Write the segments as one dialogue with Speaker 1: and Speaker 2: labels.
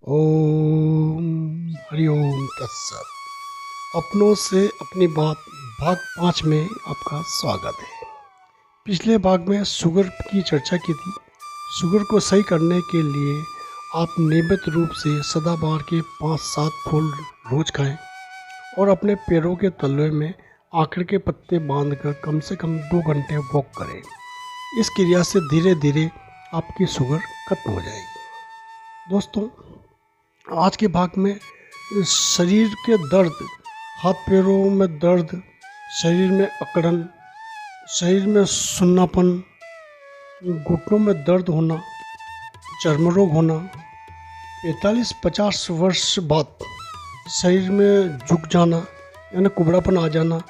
Speaker 1: ओम हरि ओम तत्सत। अपनों से अपनी बात भाग 5 में आपका स्वागत है। पिछले भाग में शुगर की चर्चा की थी। शुगर को सही करने के लिए आप नियमित रूप से सदाबहार के 5-7 फूल रोज खाएं और अपने पैरों के तलवे में आकड़ के पत्ते बांधकर कम से कम 2 घंटे वॉक करें। इस क्रिया से धीरे धीरे आपकी शुगर खत्म हो जाएगी। दोस्तों, आज के भाग में शरीर के दर्द, हाथ पैरों में दर्द, शरीर में अकड़न, शरीर में सुन्नापन, घुटनों में दर्द होना, चर्म रोग होना, 45-50 वर्ष बाद शरीर में झुक जाना यानी कुबड़ापन आ जाना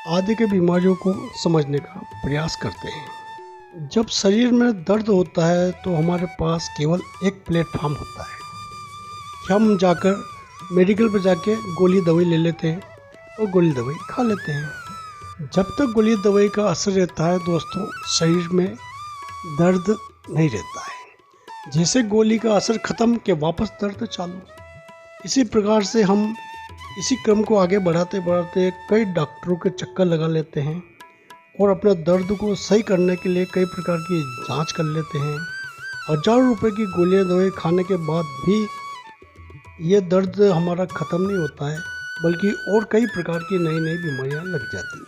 Speaker 1: आदि के बीमारियों को समझने का प्रयास करते हैं। जब शरीर में दर्द होता है तो हमारे पास केवल एक प्लेटफॉर्म होता है। हम जाकर मेडिकल पर जाके गोली दवाई ले लेते हैं और गोली दवाई खा लेते हैं। जब तक गोली दवाई का असर रहता है दोस्तों, शरीर में दर्द नहीं रहता है। जैसे गोली का असर ख़त्म के वापस दर्द चालू। इसी प्रकार से हम इसी क्रम को आगे बढ़ाते बढ़ाते कई डॉक्टरों के चक्कर लगा लेते हैं और अपने दर्द को सही करने के लिए कई प्रकार की जांच कर लेते हैं। हज़ारों रुपए की गोलियां दवाई खाने के बाद भी ये दर्द हमारा ख़त्म नहीं होता है, बल्कि और कई प्रकार की नई नई बीमारियां लग जाती हैं।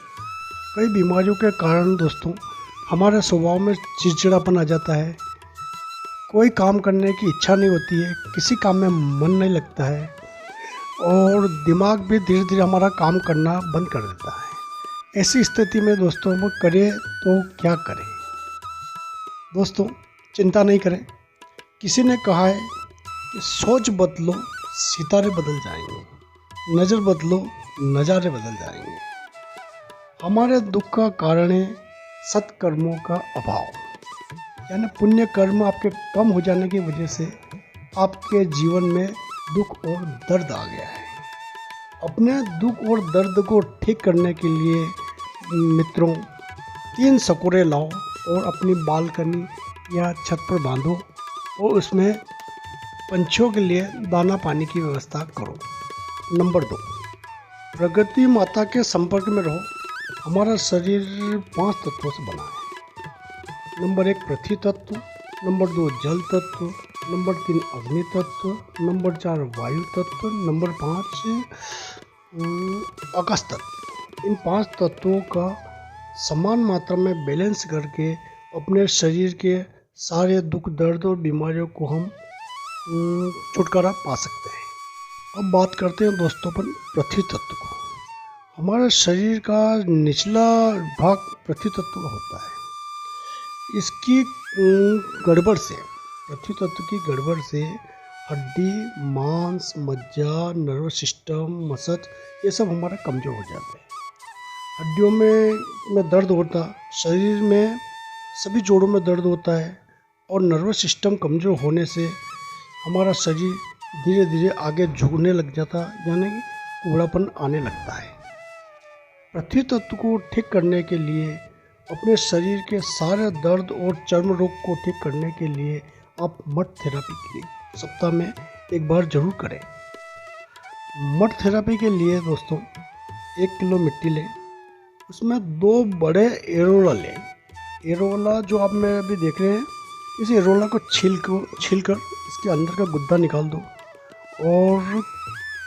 Speaker 1: कई बीमारियों के कारण दोस्तों हमारे स्वभाव में चिड़चिड़ापन आ जाता है, कोई काम करने की इच्छा नहीं होती है, किसी काम में मन नहीं लगता है और दिमाग भी धीरे धीरे हमारा काम करना बंद कर देता है। ऐसी स्थिति में दोस्तों हम करें तो क्या करें? दोस्तों, चिंता नहीं करें। किसी ने कहा है कि सोच बदलो सितारे बदल जाएंगे, नज़र बदलो नज़ारे बदल जाएंगे। हमारे दुख का कारण है सत्कर्मों का अभाव, यानी पुण्य कर्म आपके कम हो जाने की वजह से आपके जीवन में दुख और दर्द आ गया है। अपने दुख और दर्द को ठीक करने के लिए मित्रों 3 सकोरे लाओ और अपनी बालकनी या छत पर बांधो और उसमें पंछियों के लिए दाना पानी की व्यवस्था करो। नंबर 2, प्रकृति माता के संपर्क में रहो। हमारा शरीर 5 तत्वों से बना है। नंबर 1 पृथ्वी तत्व, नंबर 2 जल तत्व, नंबर 3 अग्नि तत्व, नंबर 4 वायु तत्व, नंबर 5 आकाश तत्व। इन 5 तत्वों का समान मात्रा में बैलेंस करके अपने शरीर के सारे दुख, दर्द और बीमारियों को हम छुटकारा पा सकते हैं। अब बात करते हैं दोस्तों अपन पृथ्वी तत्व को। हमारे शरीर का निचला भाग पृथ्वी तत्व का होता है। इसकी गड़बड़ से, पृथ्वी तत्व की गड़बड़ से हड्डी, मांस, मज्जा, नर्वस सिस्टम, मसल्स ये सब हमारा कमज़ोर हो जाते हैं। हड्डियों में दर्द होता, शरीर में सभी जोड़ों में दर्द होता है और नर्वस सिस्टम कमज़ोर होने से हमारा शरीर धीरे धीरे आगे झुकने लग जाता, यानी कि कुबड़ापन आने लगता है। पृथ्वी तत्व को ठीक करने के लिए, अपने शरीर के सारे दर्द और चर्म रोग को ठीक करने के लिए आप मड थेरेपी की सप्ताह में एक बार जरूर करें। मड थेरेपी के लिए दोस्तों 1 किलो मिट्टी लें, उसमें 2 बड़े एरोला लें। एरोला जो आप में अभी देख रहे हैं, इस एरोला को छीलकर इसके अंदर का गुद्दा निकाल दो और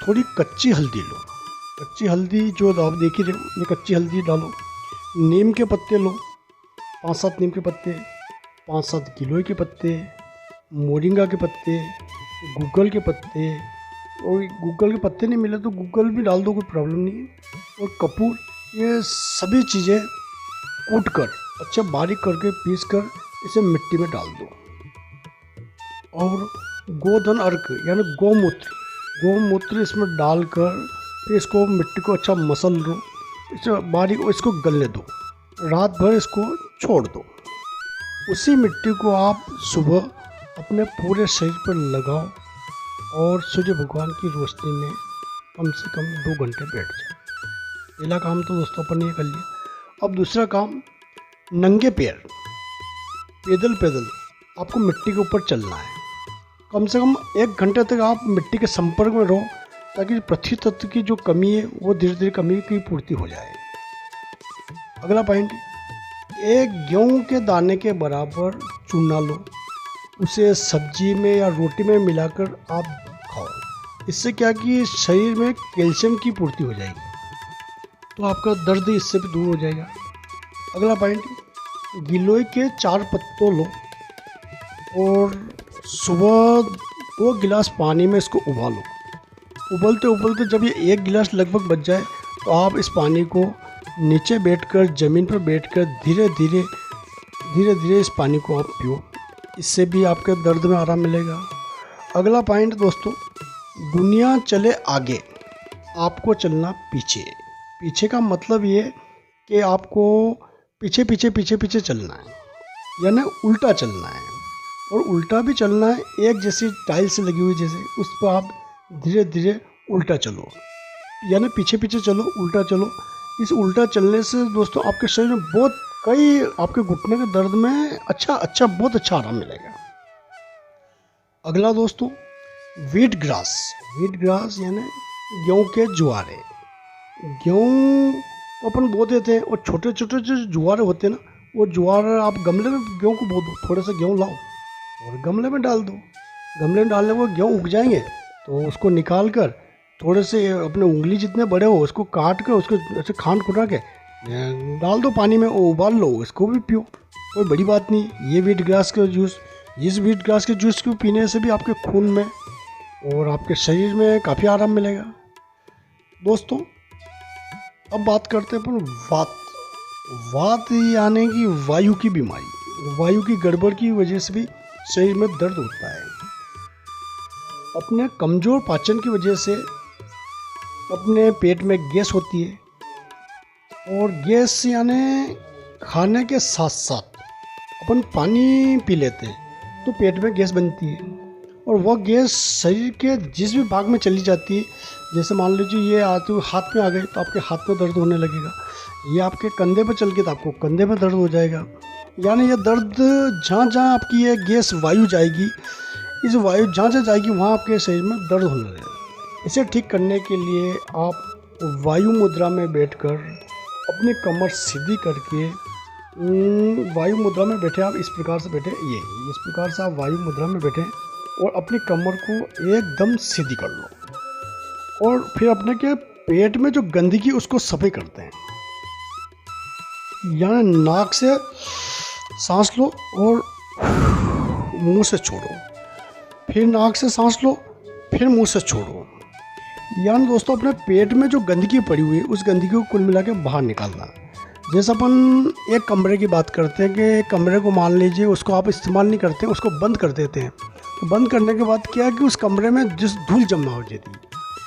Speaker 1: थोड़ी कच्ची हल्दी लो। कच्ची हल्दी जो आप देख ही रहे हो, ये कच्ची हल्दी डालो। नीम के पत्ते लो, 5-7 नीम के पत्ते, 5-7 गिलोय के पत्ते, मोरिंगा के पत्ते, गूगल के पत्ते, और गूगल के पत्ते नहीं मिले तो गूगल भी डाल दो, कोई प्रॉब्लम नहीं है। और कपूर, ये सभी चीज़ें कूट कर अच्छा बारीक करके पीस कर इसे मिट्टी में डाल दो। और गोधन अर्क यानी गोमूत्र इसमें डालकर फिर इसको मिट्टी को अच्छा मसल लो, इसे बारीक, इसको गलने दो। रात भर इसको छोड़ दो। उसी मिट्टी को आप सुबह अपने पूरे शरीर पर लगाओ और सूर्य भगवान की रोशनी में कम से कम 2 घंटे बैठ जाए। पहला काम तो दोस्तों अपन ने कर लिया। अब दूसरा काम, नंगे पैर पैदल आपको मिट्टी के ऊपर चलना है। कम से कम 1 घंटे तक आप मिट्टी के संपर्क में रहो, ताकि पृथ्वी तत्व की जो कमी है वो धीरे धीरे कमी की पूर्ति हो जाए। अगला पॉइंट, एक गेहूं के दाने के बराबर चूना लो, उसे सब्जी में या रोटी में मिलाकर आप खाओ। इससे क्या कि शरीर में कैल्शियम की पूर्ति हो जाएगी, तो आपका दर्द इससे भी दूर हो जाएगा। अगला पॉइंट, गिलोय के 4 पत्तों लो और सुबह 2 गिलास पानी में इसको उबालो। उबलते उबलते जब ये 1 गिलास लगभग बच जाए, तो आप इस पानी को नीचे बैठकर, ज़मीन पर बैठकर धीरे धीरे इस पानी को आप पियो। इससे भी आपके दर्द में आराम मिलेगा। अगला पॉइंट दोस्तों, दुनिया चले आगे, आपको चलना पीछे। पीछे का मतलब ये कि आपको पीछे पीछे पीछे पीछे चलना है, यानी उल्टा चलना है। और उल्टा भी चलना है, एक जैसी टाइल्स लगी हुई जैसे, उस पर आप धीरे धीरे उल्टा चलो, यानी पीछे पीछे चलो, उल्टा चलो। इस उल्टा चलने से दोस्तों आपके शरीर में आपके घुटने के दर्द में बहुत अच्छा आराम मिलेगा। अगला दोस्तों, व्हीट ग्रास यानी गेहूँ के जुआरे। गेहूँ अपन बो देते हैं, और छोटे छोटे जो जुआरे होते हैं ना, वो जुआर आप गमले में गेहूँ को बो दो, थोड़े से गेहूँ लाओ और गमले में डाल दो। गमले में डालने को गेहूँ उग जाएंगे, तो उसको निकाल कर थोड़े से अपने उंगली जितने बड़े हो उसको काट कर, उसको ऐसे खांड खुटा के डाल दो पानी में, वो उबाल लो, इसको भी पियो, कोई बड़ी बात नहीं। ये व्हीट ग्रास का जूस, इस व्हीट ग्रास के जूस को पीने से भी आपके खून में और आपके शरीर में काफ़ी आराम मिलेगा। दोस्तों अब बात करते हैं अपन वात यानी कि वायु की बीमारी। वायु की गड़बड़ की वजह से भी शरीर में दर्द होता है। अपने कमज़ोर पाचन की वजह से अपने पेट में गैस होती है, और गैस यानी खाने के साथ साथ अपन पानी पी लेते हैं तो पेट में गैस बनती है, और वह गैस शरीर के जिस भी भाग में चली जाती है, जैसे मान लीजिए ये आते हुए हाथ में आ गई तो आपके हाथ में दर्द होने लगेगा, ये आपके कंधे पर चल के तो आपको कंधे में दर्द हो जाएगा। यानी ये दर्द जहाँ जहाँ आपकी ये गैस वायु जाएगी, इस वायु जहाँ जहाँ जाएगी वहाँ आपके शरीर में दर्द होने लगेगा। इसे ठीक करने के लिए आप वायु मुद्रा में बैठकर अपनी कमर सीधी करके वायु मुद्रा में बैठे, आप इस प्रकार से बैठे, इस प्रकार से आप वायु मुद्रा में बैठे और अपनी कमर को एकदम सीधी कर लो, और फिर अपने के पेट में जो गंदगी उसको सफाई करते हैं। यानी नाक से सांस लो और मुंह से छोड़ो, फिर नाक से सांस लो, फिर मुंह से छोड़ो। यानी दोस्तों अपने पेट में जो गंदगी पड़ी हुई है उस गंदगी को कुल मिला के बाहर निकालना। जैसे अपन एक कमरे की बात करते हैं कि कमरे को मान लीजिए उसको आप इस्तेमाल नहीं करते, उसको बंद कर देते हैं, तो बंद करने के बाद क्या है कि उस कमरे में जिस धूल जमा हो जाती है,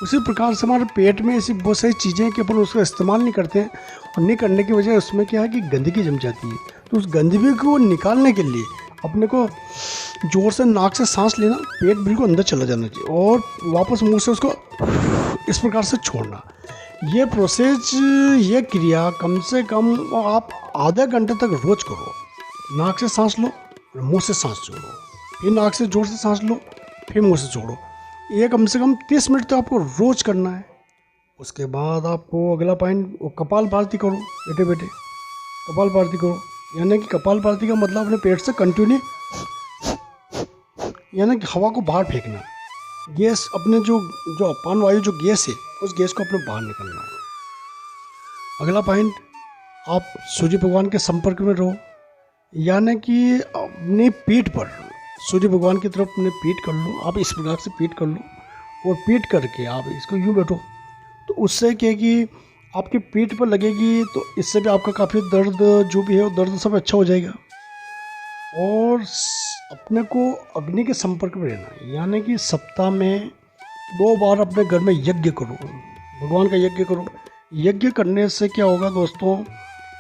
Speaker 1: उसी प्रकार से हमारे पेट में ऐसी बहुत सारी चीज़ें कि अपन उसका इस्तेमाल नहीं करते हैं, और नहीं करने की वजह उसमें क्या है कि गंदगी जम जाती है। तो उस गंदगी को निकालने के लिए अपने को जोर से नाक से सांस लेना, पेट बिल्कुल अंदर चला जाना चाहिए, और वापस मुंह से उसको इस प्रकार से छोड़ना। ये प्रोसेस, ये क्रिया कम से कम आप आधा घंटे तक रोज करो। नाक से सांस लो और मुंह से सांस छोड़ो, फिर नाक से जोर से सांस लो, फिर मुंह से छोड़ो। ये कम से कम 30 मिनट तक आपको रोज करना है। उसके बाद आपको अगला पॉइंट, कपाल भारती करो। बैठे बैठे कपाल भारती करो, यानी कि कपाल भारती का मतलब अपने पेट से कंटिन्यू, यानी कि हवा को बाहर फेंकना, गैस अपने जो अपान वायु जो गैस है उस गैस को अपने बाहर निकलना है। अगला पॉइंट, आप सूर्य भगवान के संपर्क में रहो, यानी कि अपने पीठ पर सूर्य भगवान की तरफ अपने पीठ कर लो। आप इस प्रकार से पीठ कर लो, और पीठ करके आप इसको यूँ बैठो, तो उससे क्या कि आपकी पीठ पर लगेगी, तो इससे भी आपका काफ़ी दर्द जो भी है वो दर्द सब अच्छा हो जाएगा। और अपने को अग्नि के संपर्क में रहना है, यानी कि सप्ताह में 2 बार अपने घर में यज्ञ करो, भगवान का यज्ञ करो। यज्ञ करने से क्या होगा दोस्तों,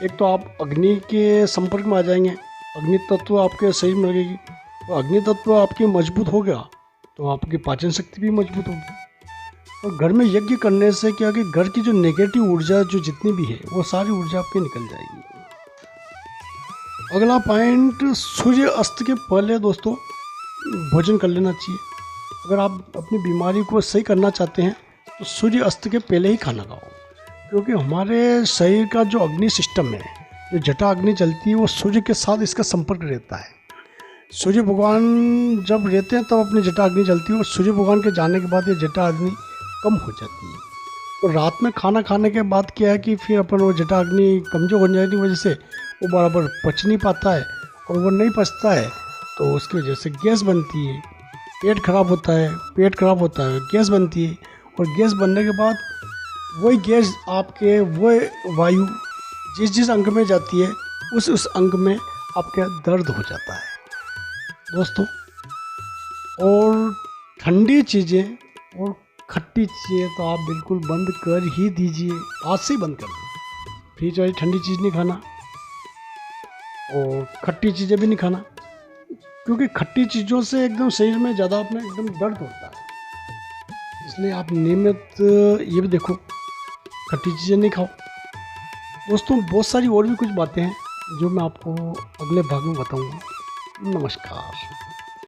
Speaker 1: एक तो आप अग्नि के संपर्क में आ जाएंगे, अग्नि तत्व आपके शरीर में लगेगी, तो अग्नि तत्व आपकी मजबूत हो गया तो आपकी पाचन शक्ति भी मजबूत होगी। और घर में यज्ञ करने से क्या कि घर की जो नेगेटिव ऊर्जा जो जितनी भी है वो सारी ऊर्जा आपकी निकल जाएगी। अगला पॉइंट, सूर्य अस्त के पहले दोस्तों भोजन कर लेना चाहिए। अगर आप अपनी बीमारी को सही करना चाहते हैं तो सूर्य अस्त के पहले ही खाना खाओ, क्योंकि हमारे शरीर का जो अग्नि सिस्टम है, जो जटा अग्नि चलती है, वो सूर्य के साथ इसका संपर्क रहता है। सूर्य भगवान जब रहते हैं तब अपनी जटा अग्नि चलती है, और सूर्य भगवान के जाने के बाद ये जटा अग्नि कम हो जाती है। तो रात में खाना खाने के बाद क्या है कि फिर अपन वो जटा अग्नि कमज़ोर हो जाने की वजह से वो बराबर पच नहीं पाता है, और वो नहीं पचता है तो उसकी वजह से गैस बनती है, पेट खराब होता है, गैस बनती है, और गैस बनने के बाद वही गैस आपके वो वायु जिस अंग में जाती है उस अंग में आपका दर्द हो जाता है दोस्तों। और ठंडी चीज़ें और खट्टी चीज़ें तो आप बिल्कुल बंद कर ही दीजिए, आज से ही बंद कर दो। फ्रिज वाली ठंडी चीज़ नहीं खाना और खट्टी चीज़ें भी नहीं खाना, क्योंकि खट्टी चीज़ों से एकदम शरीर में ज़्यादा अपने एकदम दर्द होता है। इसलिए आप नियमित ये भी देखो, खट्टी चीज़ें नहीं खाओ दोस्तों। बहुत सारी और भी कुछ बातें हैं जो मैं आपको अगले भाग में बताऊंगा। नमस्कार।